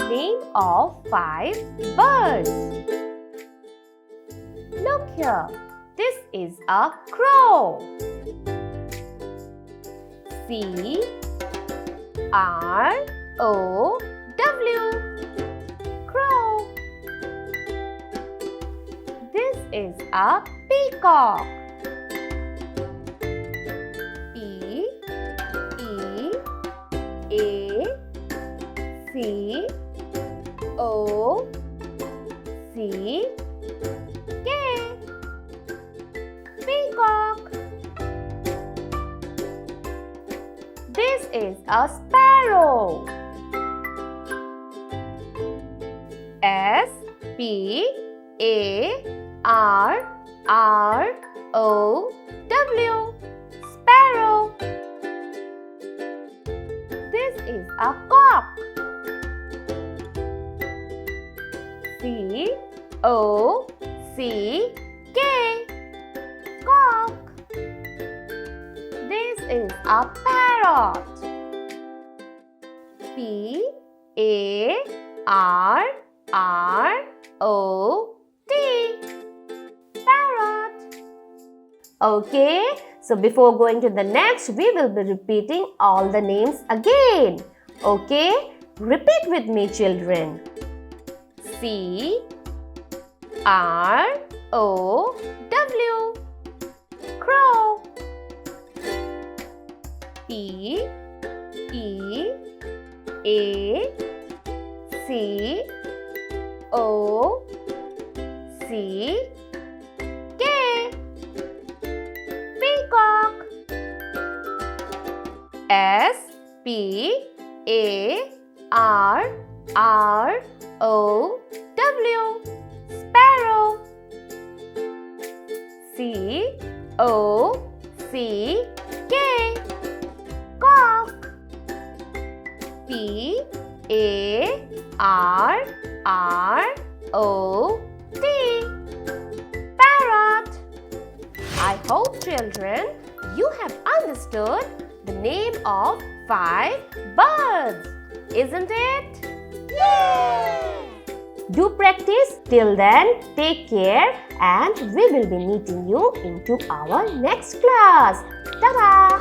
name of 5 birds. Look here, this is a crow. C-R-O-W, crow. This is a peacock. P-E-A-C-O-C-K, peacock. This is a sparrow. S-P-A-R-R-O-W, sparrow. This is a cock. C-O-C-K, cock. This is a parrot. P-A-R-R-O-T, parrot. Okay, so before going to the next, we will be repeating all the names again. Okay, repeat with me, children. C-R-O-W, crow. P-E-A-C-O-C-K, peacock. S-P-A-R-R-O-W, sparrow. C-O-C-K, cock. P-A-R-R-O-T, parrot. I hope, children, you have understood the name of 5 birds, isn't it? Yay! Do practice. Till then, take care and we will be meeting you into our next class. Ta-da!